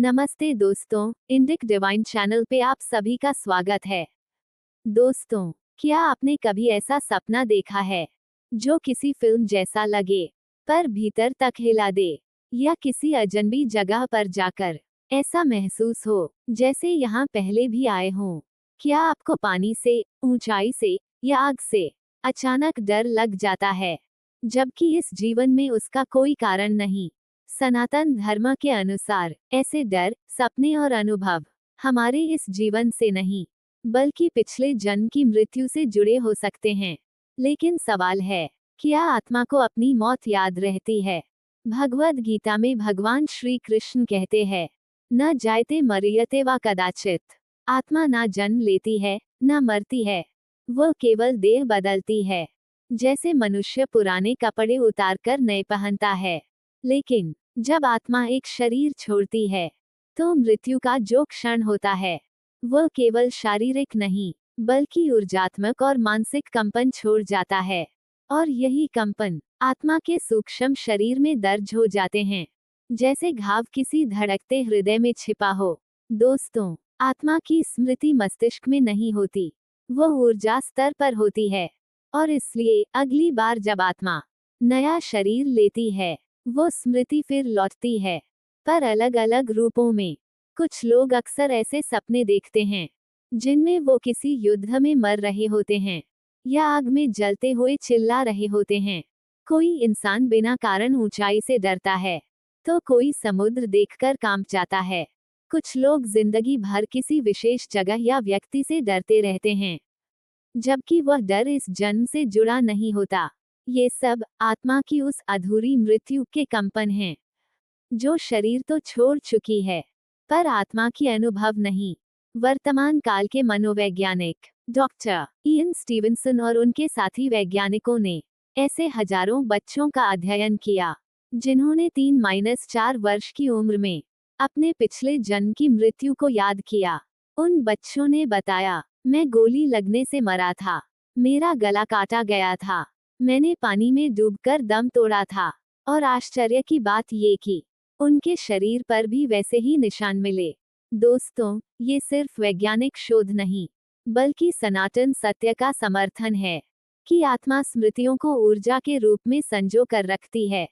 नमस्ते दोस्तों, Indic divine channel पे आप सभी का स्वागत है। दोस्तों, क्या आपने कभी ऐसा सपना देखा है जो किसी फिल्म जैसा लगे पर भीतर तक हिला दे, या किसी अजनबी जगह पर जाकर ऐसा महसूस हो जैसे यहाँ पहले भी आए हों? क्या आपको पानी से, ऊंचाई से या आग से अचानक डर लग जाता है, जबकि इस जीवन में उसका कोई कारण नहीं? सनातन धर्म के अनुसार ऐसे डर, सपने और अनुभव हमारे इस जीवन से नहीं, बल्कि पिछले जन्म की मृत्यु से जुड़े हो सकते हैं। लेकिन सवाल है, क्या आत्मा को अपनी मौत याद रहती है? भगवद गीता में भगवान श्री कृष्ण कहते हैं, न जायते मरियते वा कदाचित। आत्मा ना जन्म लेती है, न मरती है, वह केवल देह बदलती है। जैसे मनुष्य पुराने कपड़े उतारकर नए पहनता है, लेकिन जब आत्मा एक शरीर छोड़ती है, तो मृत्यु का जो क्षण होता है, वह केवल शारीरिक नहीं, बल्कि ऊर्जात्मक और मानसिक कंपन छोड़ जाता है। और यही कंपन आत्मा के सूक्ष्म शरीर में दर्ज हो जाते हैं, जैसे घाव किसी धड़कते हृदय में छिपा हो। दोस्तों, आत्मा की स्मृति मस्तिष्क में नहीं होती, वह ऊर्जा स्तर पर होती है। और इसलिए अगली बार जब आत्मा नया शरीर लेती है, वो स्मृति फिर लौटती है, पर अलग अलग रूपों में। कुछ लोग अक्सर ऐसे सपने देखते हैं जिनमें वो किसी युद्ध में मर रहे होते हैं, या आग में जलते हुए चिल्ला रहे होते हैं। कोई इंसान बिना कारण ऊंचाई से डरता है, तो कोई समुद्र देखकर कांप जाता है। कुछ लोग जिंदगी भर किसी विशेष जगह या व्यक्ति से डरते रहते हैं, जबकि वह डर इस जन्म से जुड़ा नहीं होता। ये सब आत्मा की उस अधूरी मृत्यु के कंपन हैं, जो शरीर तो छोड़ चुकी है, पर आत्मा की अनुभव नहीं। वर्तमान काल के मनोवैज्ञानिक डॉक्टर इयन स्टीवनसन और उनके साथी वैज्ञानिकों ने ऐसे हजारों बच्चों का अध्ययन किया, जिन्होंने 3-4 वर्ष की उम्र में अपने पिछले जन्म की मृत्यु को याद किया। उन बच्चों ने बताया, मैं गोली लगने से मरा था, मेरा गला काटा गया था, मैंने पानी में डूबकर दम तोड़ा था, और आश्चर्य की बात ये कि उनके शरीर पर भी वैसे ही निशान मिले। दोस्तों, ये सिर्फ वैज्ञानिक शोध नहीं, बल्कि सनातन सत्य का समर्थन है कि आत्मा स्मृतियों को ऊर्जा के रूप में संजो कर रखती है।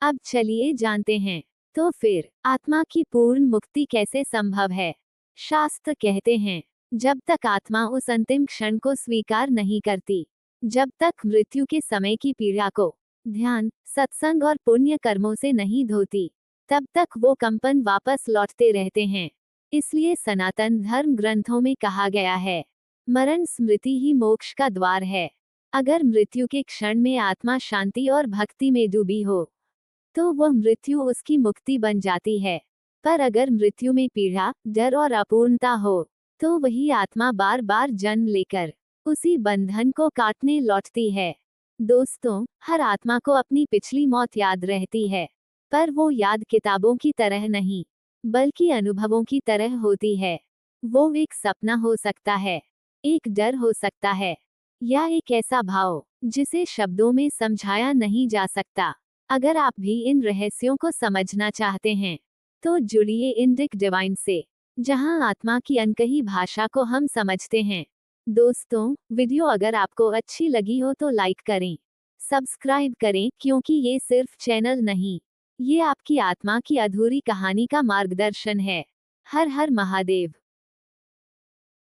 अब चलिए जानते हैं, तो फिर आत्मा की पूर्ण मुक्ति कैसे संभव है? शास्त्र कहते हैं, जब तक आत्मा उस अंतिम क्षण को स्वीकार नहीं करती, जब तक मृत्यु के समय की पीड़ा को ध्यान, सत्संग और पुण्य कर्मों से नहीं धोती, तब तक वो कंपन वापस लौटते रहते हैं। इसलिए सनातन धर्म ग्रंथों में कहा गया है, मरण स्मृति ही मोक्ष का द्वार है। अगर मृत्यु के क्षण में आत्मा शांति और भक्ति में डूबी हो, तो वह मृत्यु उसकी मुक्ति बन जाती है। पर अगर मृत्यु में पीड़ा, डर और अपूर्णता हो, तो वही आत्मा बार बार जन्म लेकर उसी बंधन को काटने लौटती है। दोस्तों, हर आत्मा को अपनी पिछली मौत याद रहती है, पर वो याद किताबों की तरह नहीं, बल्कि अनुभवों की तरह होती है। वो एक सपना हो सकता है, एक डर हो सकता है, या एक ऐसा भाव जिसे शब्दों में समझाया नहीं जा सकता। अगर आप भी इन रहस्यों को समझना चाहते हैं, तो जुड़िए इंडिक डिवाइन से, जहां आत्मा की अनकही भाषा को हम समझते हैं। दोस्तों, वीडियो अगर आपको अच्छी लगी हो तो लाइक करें, सब्सक्राइब करें, क्योंकि ये सिर्फ चैनल नहीं, ये आपकी आत्मा की अधूरी कहानी का मार्गदर्शन है। हर हर महादेव।